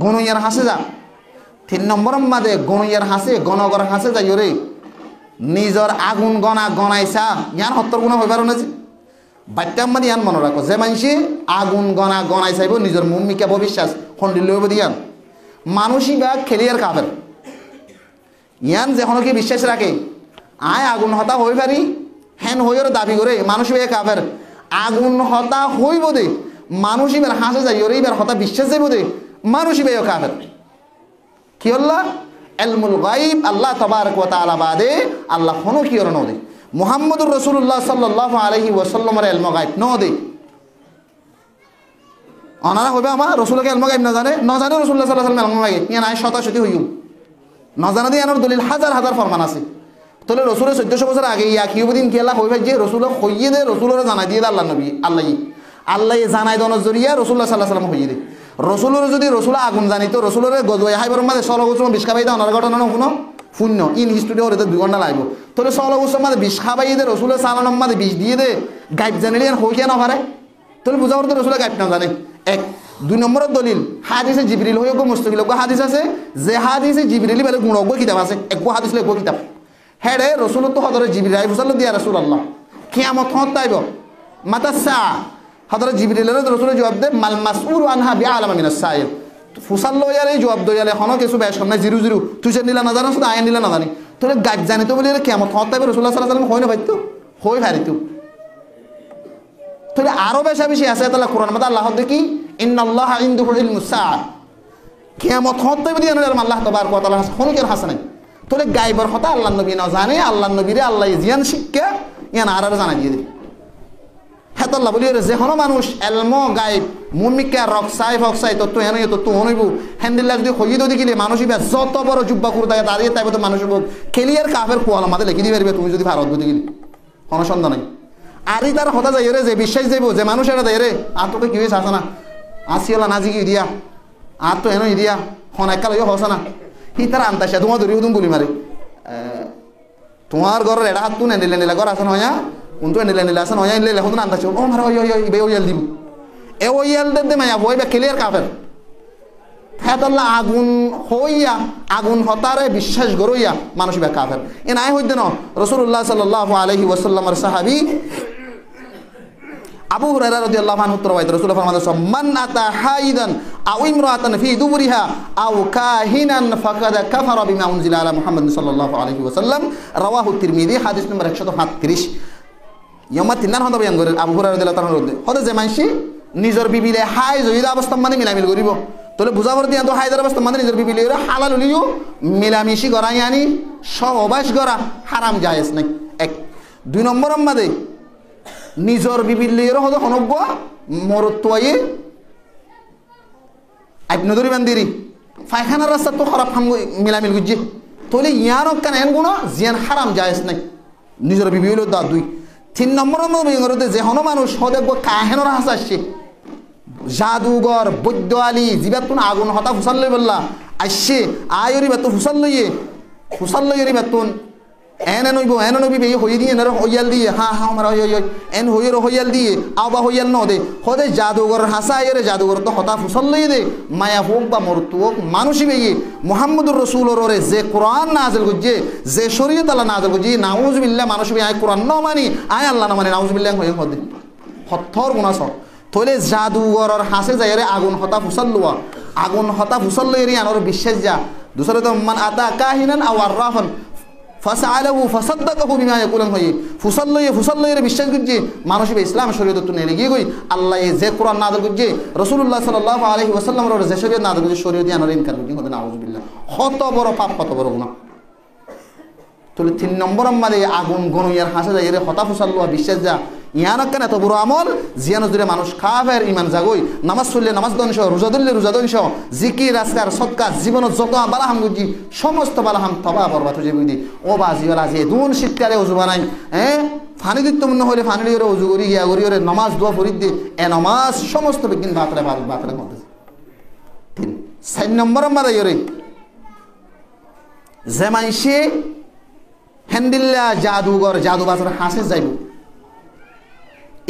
গণইয়ার হাসে যা 3 নম্বর মাদে গণইয়ার হাসে গণগর হাসে যাই রে নিজর আগুন গনা গনাইছা ইয়ান 70 গুণা হইবার না যে বাচ্চাম মানে ইয়ান মনে রাখো যে মানুষে আগুন গনা গনাই চাইব নিজের মুম্মিকা ভবিষ্যাস খন্ডিল লইব দিয়ান মানুষই বা খেলিয়ার কাফের ইয়ান যেখন কি বিশ্বাস রাখে আয় আগুন হতা হই পারি হেন হইর দাবি করে মানুষ বে কাফের আগুন হতা হইব দে মানুষ এবার হাসে যাই ওরে এবার হতা বিশ্বাস যাইব দে মানুষ বে কাফের কি আল্লাহ ইলমুল গায়ব আল্লাহ তাবারক ওয়া তাআলা বাদে আল্লাহ কোন কি ওর নদে মুহাম্মদুর রাসূলুল্লাহ সাল্লাল্লাহু আলাইহি ওয়াসাল্লামের ইলম গায়ব নদে অনারা হইবে আমার রাসূলকে ইলম গায়ব না জানে রাসূলুল্লাহ সাল্লাল্লাহু আলাইহি ওয়াসাল্লাম ইলম গায়ব ইয়ান আয় শতাশতি হইউ না জানা দিয়ে আনার দলিল হাজার হাজার ফরমান আছে তাহলে রসুলের 1400 বছর আগে ইয়া কিউবদিন কি আল্লাহ হইবে যে রসুল হইয়ে দে রসুলের জানাই দিয়ে আল্লাহ নবী আল্লাহ জানাই দনের জরিয়া রাসূলুল্লাহ সাল্লাল্লাহু আলাইহি ওয়াসাল্লাম হইয়ে দে রসুলের যদি রসুল আগুন জানিত রসুলের গজওয়াই হাইবার মাঝে 16 বছর বিষ খাবাই দাও ওনার ঘটনা কোনো শূন্য ইন হিস্ট্রি ওরে তো 2 ঘন্টা লাগবে তাহলে 16 বছর মাঝে বিষ খাবাই দে রসুলের সালানোর মাঝে বিষ দিয়ে দে গাইব জানিলে হই কেন পারে তাহলে বুঝা করতে রসুলের গাইব না জানে এক 2 নম্বরের দলিল হাদিসে জিবরিল হইব মুস্তাকিল হাদিস আছে যে হাদিসে জিবরিল বলে গুণজ্ঞ কিতাব আছে এক হাদিস লেখ কিতাব হেডে রসুল তো হদরে জিবরিল আই ফুসাল্লাহ দিয়া রাসূলুল্লাহ কিয়ামত হতাইব মাতাসা হদরে জিবরিলের রসুল জবাব দে মাল মাসউল আনহা বিআলাম মিনাস সাইল ফুসাল্লাহ ইয়ারে জবাব দয়ালে হনো কিছু বেশ সামনে 00 তুই যে নিলা না জানো শুধু আইন নিলা না জানি তোরে গাইব জানি তো বলি কিয়ামত হতাইব রাসূলুল্লাহ সাল্লাল্লাহু আলাইহি ওয়াসাল্লাম হই না ভাইতো হই ফারিতো তাহলে আরো বেশি আছে তাহলে কোরআন মধ্যে আল্লাহ দেখি ইন্নাল্লাহা ইনদাহু ইলমুস সাআ কিয়ামত হতাইব দিয়া আল্লাহ তাবারক ওয়া তাআলা হনুকের হাসানাই তাহলে গাইবর কথা আল্লাহ নবী না জানে আল্লাহ নবীরে আল্লাহ জিয়ান শিক্ষা ইয়ান আর জানা দিয়ে দেবে হ্যাঁ তো আল্লাহ বলি যে কোনো মানুষ এলম গাইব মুমিকা রকসাই ফকসাই তো এনে তো হনইব হ্যান্ডিল্লা যদি হইয়ে তো দেখিলে মানুষ যত বড় জুব্বা করে থাকে দাঁড়িয়ে তাই তো মানুষ খেলিয়ার কাফের কোয়াল আমাদের লিখে দিবে তুমি যদি ভারত বুঝে গেলি কোনো সন্দেহ নাই আরই তার হতা যাই রে যে বিশ্বাস যাইব যে মানুষ এটা দেয় রে আর তোকে কি হয়েছে আসে না আসিওলা নাজি কি দিয়া আর তো এনে দিয়া হন একাল হসে না হি তার আনতাসা তোমার ধরি তুমি বলি মারে তোমার ঘরের এটা হাত তুই নিলে ঘর আসে নয়া কোনটো নিলে আসে নয়া নিলে এখন আনতাসা ও মারা ওই বে ওইয়াল দিব এ ওইয়াল দে মায়া বই বা ক্লিয়ার কাফের হেতাল্লাহ আগুন হইয়া আগুন হতারে বিশ্বাস গরইয়া মানুষ বে কাফের এ নাই হইতে ন রাসূলুল্লাহ সাল্লাল্লাহু আলাইহি ওয়াসাল্লামের সাহাবী আবু হুরায়রা রাদিয়াল্লাহু আনহু রাওয়ায়াত রাসূলুল্লাহ ফরমালেন মান আতা হাইদান আও ইমরাতান ফি দুবুরিহা আও কাহিনান ফাকাদ কাফারা বিমা উনজিলা আলা মুহাম্মাদ সাল্লাল্লাহু আলাইহি ওয়াসাল্লাম রাওয়াহু তিরমিজি হাদিস নম্বর 137 ইয়ামা তিনান হদা বয়ান করে আবু হুরায়রা রাদিয়াল্লাহু তাআলা হদে যে মানসি নিজর বিবিলে হাই জয়িদা অবস্থা মানে মিলামিল করিব তাহলে বুঝাবার দিয়া তো হায়দার অবস্থা মানে নিজর বিবিলে হালাল হলিও মিলামিশি করা ইয়ানি সহবাস করা হারাম জায়েজ নাই এক 2 নম্বর আমাদের নিজর বিবিলের হদ হনব্য মরত্বয়ে আপনি ধরি বান্দিরি পায়খানার রাস্তা তো খারাপ হাম মিলামিল গুজে তাহলে ইয়ার কান এন গুণ জিয়ান হারাম জায়েজ নাই নিজর বিবিল দা 2 3 নম্বর মধ্যে যে হন মানুষ হদেব কাহেনর হাস আসছে জাদুঘর বৈদ্য আলী জিবাতুন আগুন হতা ফুসাল লই বললা আসছে আয়রি বাতু ফুসাল লইয়ে বাতুন এন নইব বে হই দিয়ে না হইয়াল দিয়ে হ্যাঁ আমরা হই এন হইয়ের হইয়াল দিয়ে আবা হইয়াল ন দে হদে জাদুঘর হাসা আয়রে জাদুঘর তো হতা ফুসাল লইয়ে দে মায়া হোক বা মরতু হোক মানুষই বেয়ে মুহাম্মদুর রাসূলুর যে কোরআন নাযিল করছে যে শরীয়ত আল্লাহ নাযিল করছে নাউযুবিল্লাহ মানুষ বে আয় কোরআন ন মানি আয় আল্লাহ না মানি নাউযুবিল্লাহ হই হদে হত্তর গুনাহ সব তোলে জাদুঘরের হাসে যাইরে আগুন হতা ফুসাল্লুয়া আগুন হতা ফুসাল্লুয়েরি আনর বিশ্বাস যা দুসরে তো মান আতা কাহিনান আও আররাফান ফাসআলাহু ফাসাদ্দাকাহু বিমা ইয়াকুলুন হই ফুসাল্লুয়ের বিশ্বাস করছে মানুষ ইসলাম শরীয়ত তো নেলে গিয়ে কই আল্লাহ যে কোরআন নাযিল করছে রাসূলুল্লাহ সাল্লাল্লাহু আলাইহি ওয়াসাল্লামের যে শরীয়ত নাযিল করছে শরীয়ত আনর ইনকার করছে হদে নাউযুবিল্লাহ কত বড় পাপ কত বড় গুনাহ তোলে 3 নম্বর আমাদের আগুন গনইয়ার হাসে যাইরে হতা ফুসাল্লুয়া বিশ্বাস যা ইয়ানক কেন এত বড় আমল জিয়ানো জুড়ে মানুষ কাফের ইমান জাগই নামাজ পড়লে নামাজ দনশ রোজা ধরলে রোজা দনশ জিকির আসকার সদকা জীবন যত বালাহাম গুজি সমস্ত বালাহাম তবা বরবাদ হয়ে যাবে ও বাজিওয়ালা যে দুন শীতকালে ওযু বানাই হ্যাঁ পানি দিতে মনে হলে পানি দিয়ে ওযু করি গিয়া করি ওরে নামাজ দোয়া করি দে এ নামাজ সমস্ত বিজ্ঞান বাতরে মধ্যে 4 নম্বর আমাদের ইরে যে মাইসে হ্যান্ডিল্লা জাদুঘর জাদুবাজার হাসে যাইব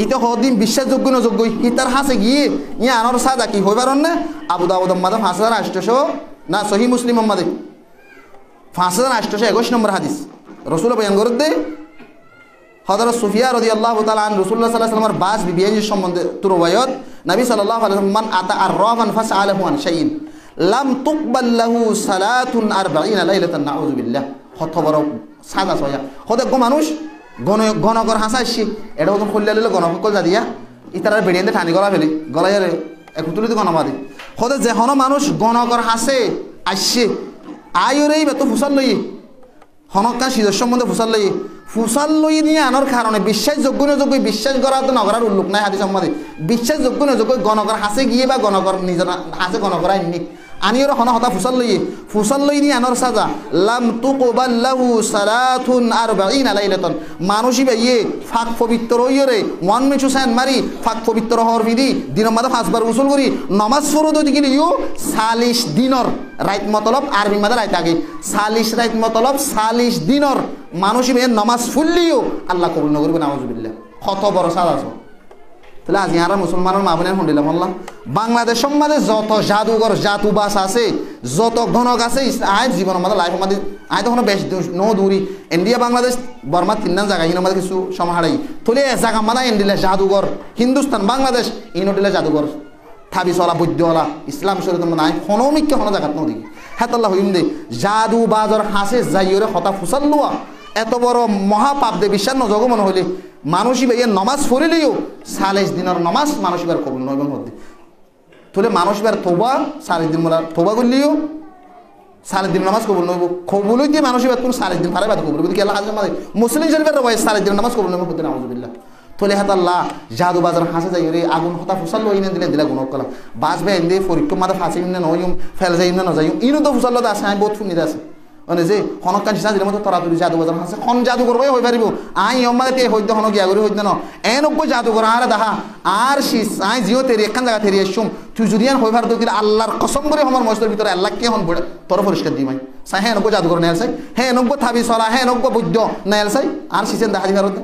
ইতে হদিন বিশ্বাসযোগ্য নযোগ্য ইতার হাসে গিয়ে ইয়া আনর সাজা কি হইবার না আবু দাউদ মাদা 5800 না সহি মুসলিম মাদে 5821 নম্বর হাদিস রাসূল বয়ান করে দে হযরত সুফিয়া রাদিয়াল্লাহু তাআলা আন রাসূলুল্লাহ সাল্লাল্লাহু আলাইহি ওয়াসাল্লামের বাস বিবিয়ান সম্বন্ধে তুরওয়ায়াত নবী সাল্লাল্লাহু আলাইহি ওয়াসাল্লাম মান আতা আররাফান ফাসআলাহু আন শাইইন লাম তুকবাল লাহু সালাতুন 40 লাইলাতান নাউযু বিল্লাহ কত বড় সাজা সয়া হদে গো মানুষ গণকর হাসাইছি এটা ওজন খুললে লিলে গণক কল যা দিয়া ইতার বেড়িয়ে ঠানি গলা ফেলি গলায় একতুলিত গণবাদী হদে যে হন মানুষ গণকর হাসে আসছে আয়রেই বেতো ফুসাল লই হনকান সিজর সম্বন্ধে ফুসাল লই নিয়ে আনার কারণে বিশ্বাসযোগ্য নযোগ্য বিশ্বাস করা তো নগরার উল্লেখ নাই হাদিস সম্বন্ধে বিশ্বাসযোগ্য নযোগ্য গণকর হাসে গিয়ে বা গণকর নিজের হাসে গণকর আইনি আনিওর হন হতা ফুসাল লই নিয়ে আনার সাজা লাম তুকবাল লাহু সালাতুন 40 লাইলাতান মানুষই ইয়ে ফাক পবিত্র হইরে ওয়ান মিছু সান মারি ফাক পবিত্র হওয়ার বিধি দিন মাদা পাঁচবার উসুল করি নমাজ ফরদ দিকে ইউ 40 দিনর রাইত মতলব আরবি মাদা রাইত আগে 40 রাইত মতলব 40 দিনর মানুষই নমাজ ফুললিও আল্লাহ কবুল নগরবে নাউজুবিল্লাহ কত বড় সাজা তাহলে আজ ইয়ারা মুসলমানের মা বোনের শুনলাম আল্লাহ বাংলাদেশ সমাজে যত জাদুঘর জাতুবাস আছে যত গণক আছে আয় জীবনের মধ্যে লাইফের মধ্যে আয় তখন বেশ নো দূরি ইন্ডিয়া বাংলাদেশ বর্মা তিন জায়গা ইনের মধ্যে কিছু সমাহারাই থলে জায়গা মাদা ইন্ডিয়া জাদুঘর হিন্দুস্তান বাংলাদেশ ইনডিলে জাদুঘর থাবি চলা বৈদ্যওয়ালা ইসলাম শরীর নাই হনমিককে হন জায়গাত নদী হেতাল্লাহ হইম দে জাদু বাজর হাসে যাইরে হতা ফুসাল লোয়া এত বড় মহাপাপ দে বিশ্বাস নজগ মনে হইলে মানুষই ভাইয়ের নমাজ ফরিলেও 40 দিনের নমাজ মানুষবার কবুল নইবেন মধ্যে তাহলে মানুষবার তোবা 40 দিন মোলা তোবা করলেও 40 দিন নমাজ কবুল নইব কবুল হইতে মানুষবার কোন 40 দিন পারে বাদ কবুল কিন্তু আল্লাহ হাজমা মুসলিম শরীফের রয় 40 দিন নমাজ কবুল নইব হতে নাউজুবিল্লাহ তোলে হাত আল্লাহ জাদু বাজার হাসে যাই রে আগুন হতা ফুসাল লইনে দিলে দিলা গুণ কলা বাসবে এনে ফরিক্কম মাদা ফাঁসি না নইম ফেল যাই না নজাইম ইনো তো ফুসাল লদা আছে আমি বহুত ফুনি আছে মানে যে হনকান সিনা দিলে মতো তরাতুরি জাদু বাজার হাসে খন জাদু করবে হই পারিব আই অম্মাদে তে হইতে হন গিয়া করি হইতে ন এনক জাদু করা আরে দেখা আর সিস আই জিও তেরি একখান জায়গা তেরি এসুম তুই জুরিয়ান হই পার দিলে আল্লাহর কসম করে আমার মস্তের ভিতরে আল্লাহ কে হন বড় তোর পরিষ্কার দি মাই সাই হ্যাঁ নক জাদু করে নেল সাই হ্যাঁ নক থাবি সলা হ্যাঁ নক বৈদ্য নেল সাই আর সিসেন দেখা দিবার হতে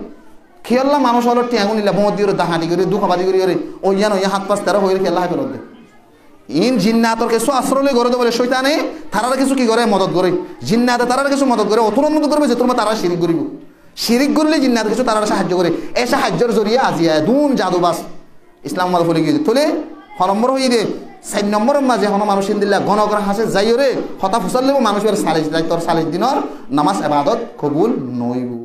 খেয়াল্লা মানুষ হলো টিয়াগুন নিলা বহুত দিয়ে দাহাটি করে দুঃখাবাদি করি করে ওইয়ান ওইয়া হাত পাঁচ তেরো হয়ে খেলা ফেরত দে ইন জিন্নাতর কিছু আশ্রয় করে বলে শৈতানে তারা কিছু কি করে মদত করে জিন্নাতে তারা কিছু মদত করে অতুরন্ত মদত করবে যে তোমার তারা শিরিক করিব শিরিক করলে জিন্নাত কিছু তারা সাহায্য করে এই সাহায্যের জরিয়ে আজিয়া দুন জাদুবাস ইসলাম মাদ ফলে গিয়ে তোলে ছ নম্বর হয়ে দে 4 নম্বরের মাঝে হন মানুষ দিল্লা গণকর হাসে যাইও রে হতা ফুসাল লেব মানুষের 40 দিনের নামাজ ইবাদত কবুল নইব।